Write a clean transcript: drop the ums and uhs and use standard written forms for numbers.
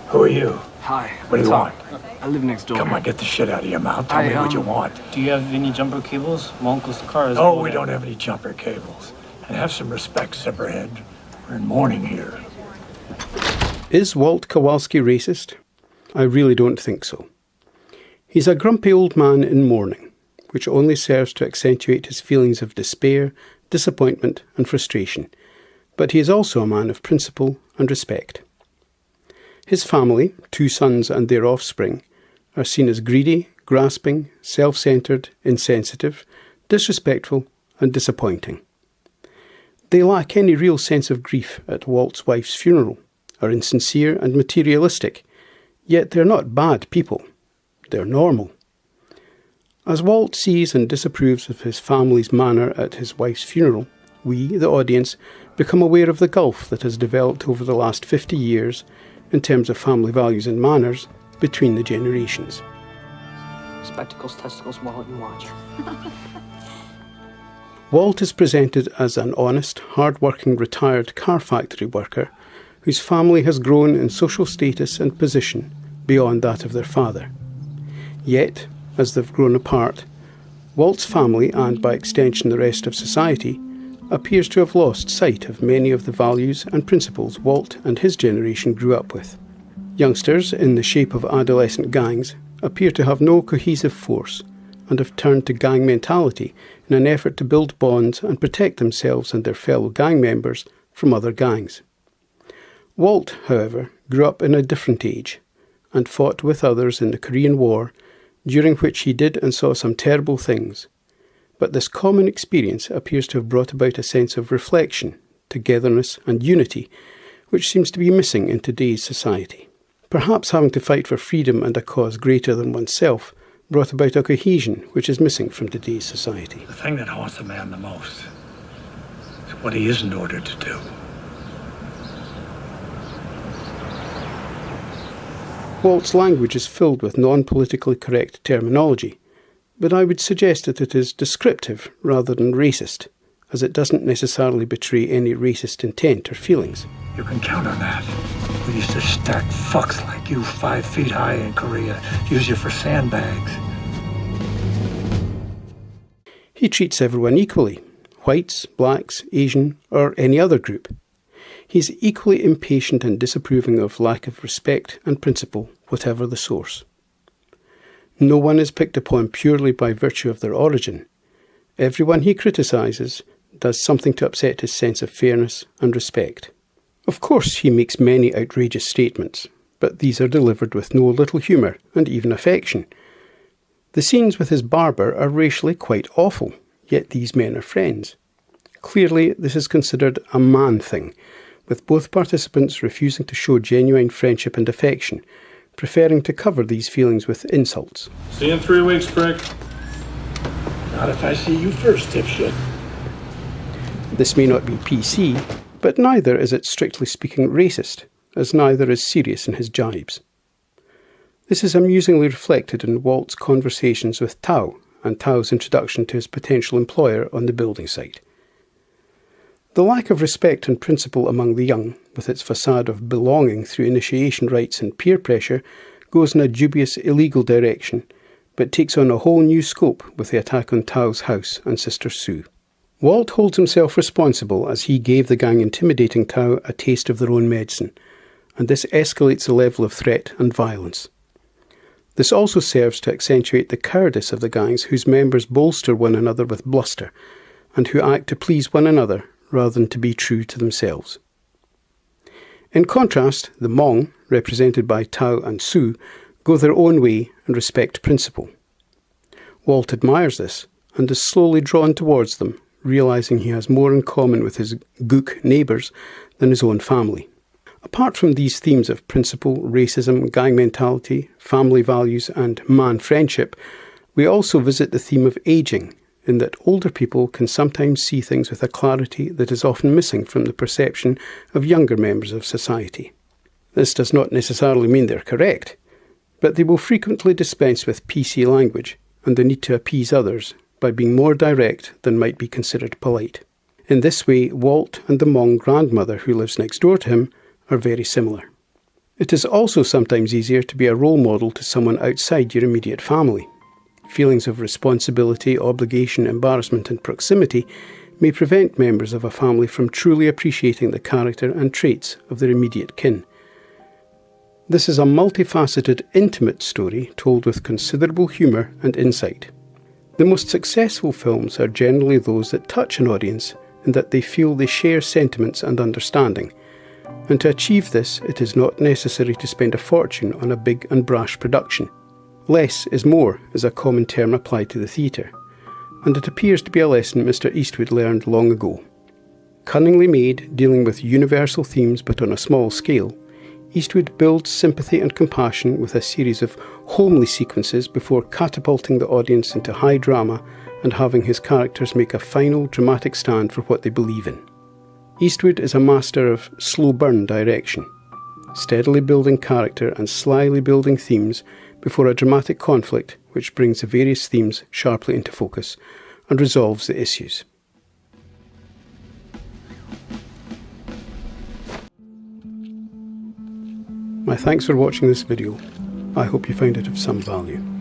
Who are you? Hi. What do you want? I live next door. Come on, get the shit out of your mouth. Tell me what you want. Do you have any jumper cables? My uncle's car is... No, we don't have any jumper cables. And have some respect, Zipperhead. We're in mourning here. Is Walt Kowalski racist? I really don't think so. He's a grumpy old man in mourning, which only serves to accentuate his feelings of despair, disappointment and frustration. But he is also a man of principle and respect. His family, 2 sons and their offspring, are seen as greedy, grasping, self-centred, insensitive, disrespectful and disappointing. They lack any real sense of grief at Walt's wife's funeral, are insincere and materialistic, yet they're not bad people. They're normal. As Walt sees and disapproves of his family's manner at his wife's funeral, we, the audience, become aware of the gulf that has developed over the last 50 years in terms of family values and manners between the generations. Spectacles, testicles, wallet, and watch. Walt is presented as an honest, hard-working retired car factory worker whose family has grown in social status and position beyond that of their father. Yet, as they've grown apart, Walt's family, and by extension the rest of society, appears to have lost sight of many of the values and principles Walt and his generation grew up with. Youngsters, in the shape of adolescent gangs, appear to have no cohesive force and have turned to gang mentality in an effort to build bonds and protect themselves and their fellow gang members from other gangs. Walt, however, grew up in a different age and fought with others in the Korean War, during which he did and saw some terrible things. But this common experience appears to have brought about a sense of reflection, togetherness and unity, which seems to be missing in today's society. Perhaps having to fight for freedom and a cause greater than oneself brought about a cohesion which is missing from today's society. The thing that haunts a man the most is what he isn't ordered to do. Walt's language is filled with non-politically correct terminology, but I would suggest that it is descriptive rather than racist, as it doesn't necessarily betray any racist intent or feelings. You can count on that. We used to stack fucks like you 5 feet high in Korea, use you for sandbags. He treats everyone equally, whites, blacks, Asian, or any other group. He's equally impatient and disapproving of lack of respect and principle, whatever the source. No one is picked upon purely by virtue of their origin. Everyone he criticises does something to upset his sense of fairness and respect. Of course, he makes many outrageous statements, but these are delivered with no little humour and even affection. The scenes with his barber are racially quite awful, yet these men are friends. Clearly, this is considered a man thing, with both participants refusing to show genuine friendship and affection, preferring to cover these feelings with insults. See you in 3 weeks, prick. Not if I see you first, dipshit. This may not be PC, but neither is it strictly speaking racist, as neither is serious in his jibes. This is amusingly reflected in Walt's conversations with Tao and Tao's introduction to his potential employer on the building site. The lack of respect and principle among the young, with its facade of belonging through initiation rites and peer pressure, goes in a dubious illegal direction, but takes on a whole new scope with the attack on Tao's house and Sister Sue. Walt holds himself responsible as he gave the gang intimidating Tao a taste of their own medicine, and this escalates the level of threat and violence. This also serves to accentuate the cowardice of the gangs whose members bolster one another with bluster, and who act to please one another rather than to be true to themselves. In contrast, the Hmong, represented by Tao and Sue, go their own way and respect principle. Walt admires this and is slowly drawn towards them, realising he has more in common with his gook neighbours than his own family. Apart from these themes of principle, racism, gang mentality, family values and man friendship, we also visit the theme of ageing, in that older people can sometimes see things with a clarity that is often missing from the perception of younger members of society. This does not necessarily mean they're correct, but they will frequently dispense with PC language and the need to appease others by being more direct than might be considered polite. In this way, Walt and the Hmong grandmother who lives next door to him are very similar. It is also sometimes easier to be a role model to someone outside your immediate family. Feelings of responsibility, obligation, embarrassment and proximity may prevent members of a family from truly appreciating the character and traits of their immediate kin. This is a multifaceted, intimate story told with considerable humour and insight. The most successful films are generally those that touch an audience in that they feel they share sentiments and understanding. And to achieve this, it is not necessary to spend a fortune on a big and brash production. Less is more is a common term applied to the theatre, and it appears to be a lesson Mr. Eastwood learned long ago. Cunningly made, dealing with universal themes but on a small scale, Eastwood builds sympathy and compassion with a series of homely sequences before catapulting the audience into high drama and having his characters make a final dramatic stand for what they believe in. Eastwood is a master of slow burn direction, steadily building character and slyly building themes before a dramatic conflict which brings the various themes sharply into focus and resolves the issues. My thanks for watching this video. I hope you found it of some value.